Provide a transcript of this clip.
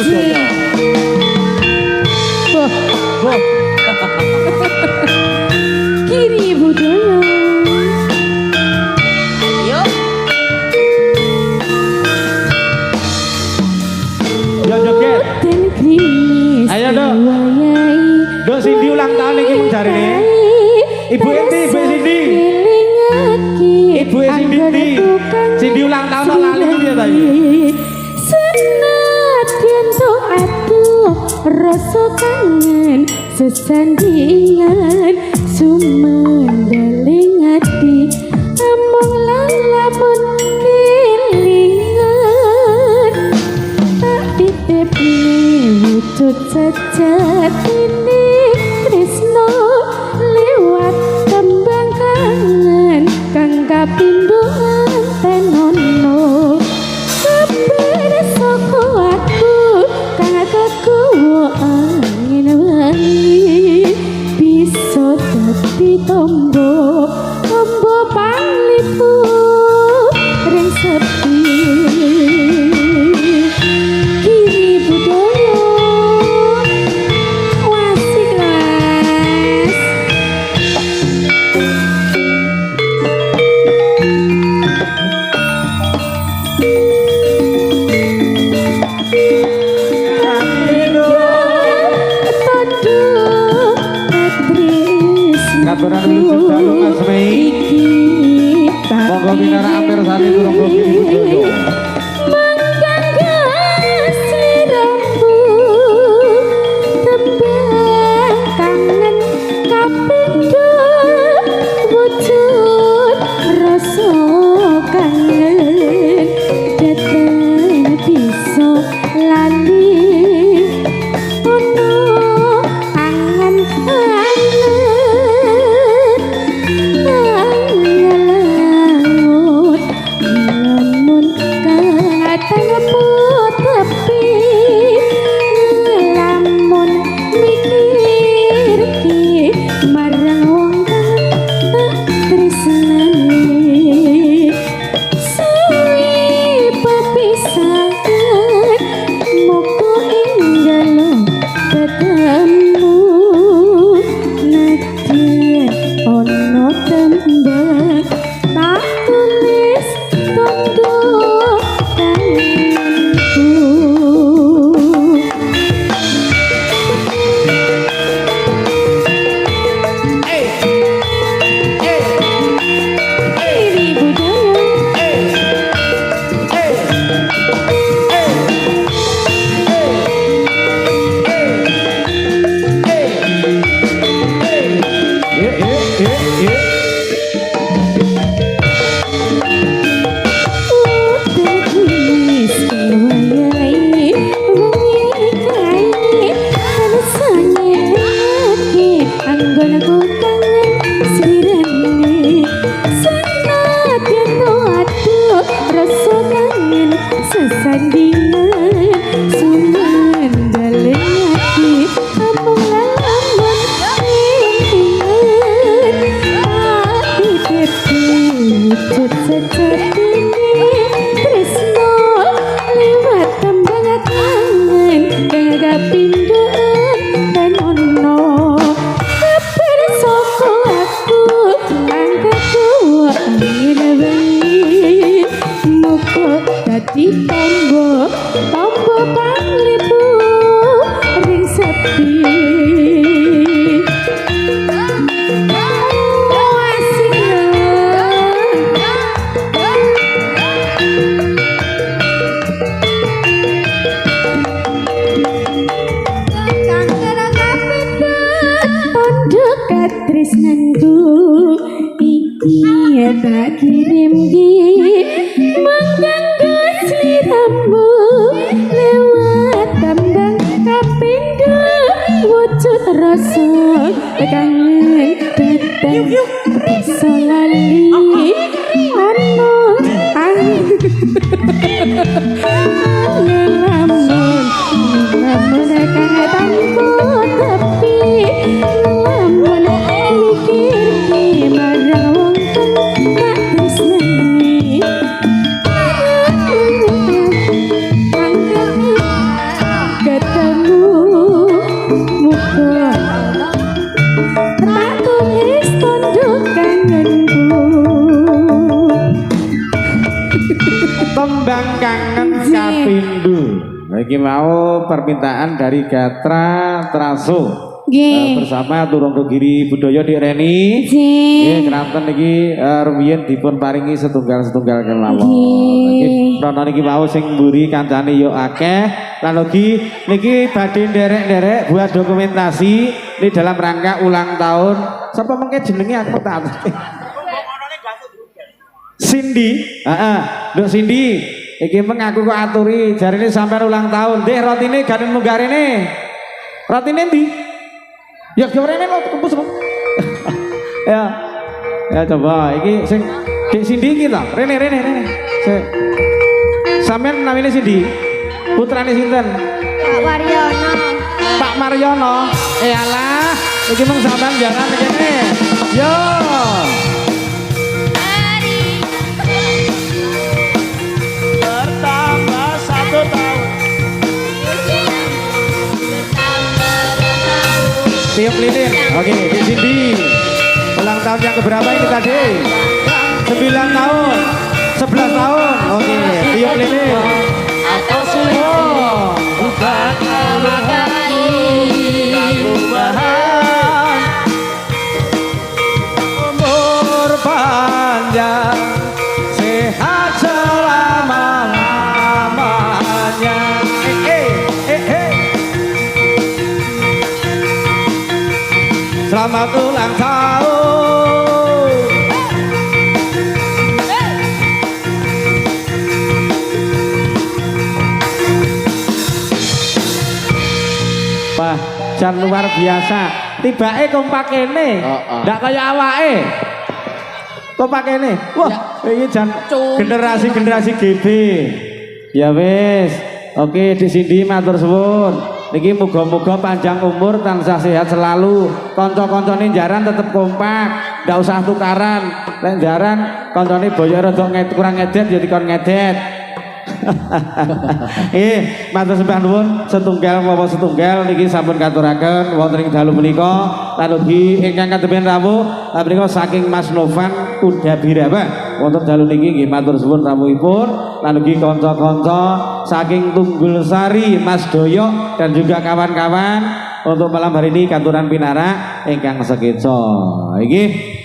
budaya. Kiri budaya. Yuk. Yo joget. Ayo dok. Dok Cindy ulang tahun iki mung jarine. Ibu Enti, Ibu Cindy. Ibu Cindy. Cindy ulang tahun kok lali piye ta iki? Senadyan to atuh rasa kangen sesandingan sumendeling ati amung lamun kelingan tak titipne wujud sejatine tresno lewat tembang kangen kang kapindho tenono sabar saka aku kang aku angin wangi bisa dadi tombo panglipu ring sepi kiri budaya wasik las Katuran lucu dalu Mas Mei. Monggo minara ampir sali durung kiri budaya. Tombo panglipu ring sepi tresnanku iki tak kirim di mengganggu sliramu lewat tambang kapindo wujud rasa kangen datang rasa lali anu lamun kang tanpa tapi lamun mikir marang wong kang tak tresnani ulang kangen kapindho. Iki mau permintaan dari Gatra Traso. Bersama Turun Giri Budaya Dik Reni. Nggih, kranten iki rumiyin dipun paringi setunggal-setunggal kemawon. Nggih, rono niki mau sing mburi kancane yo akeh. Lan ugi niki badhe nderek-nderek buat dokumentasi ini dalam rangka ulang tahun. Sapa mengke jenenge aku tak Cindy. Heeh, Nduk Cindy. Iki mengaku kok aturi jarine sampean ulang tahun. Ndih rotine gak munggah rene. Rotine ndi? Ya rene lo kempus. Ya. Ya coba iki sing Dik Cindy iki to. Rene. Sampean namine Cindy. Putrane sinten? Pak Mariono. Pak Mariono. Alah, iki mung sampean jangan kene. Yo. Bertambah 1 tahun. Tiup lilin. Oke, di sini. Ulang tahun yang keberapa ini tadi? 9 tahun. 11 tahun. Oke, tiup lilin. Atau semua bukan perubahan. Umur panjang, sehat selama-lamanya. Selamat ulang tahun. Wah, jan luar biasa. Tibake kompak kene. Ndak kaya awake. Kompak kene. Wah, iki jan generasi-generasi GB. Ya wis. Oke, di sini matur suwun. Niki muga-muga panjang umur tansah sehat selalu. Kanca-kancane jaran tetep kompak, ndak usah tukaran. Nek jaran kancane boyo rada kurang ngedet ya dikon ngedet. Matur sembah nuwun setunggal mawa setunggal niki sampun katuraken wonten ing dalu menika lan ugi ingkang kademen rawuh menika saking Mas Novan Udabirawa wonten dalu niki nggih matur suwun rawuhipun lan ugi kanca-kanca saking Tunggul Sari Mas Doyok dan juga kawan-kawan untuk malam hari ini katuran pinarak ingkang sekeca. Inggih,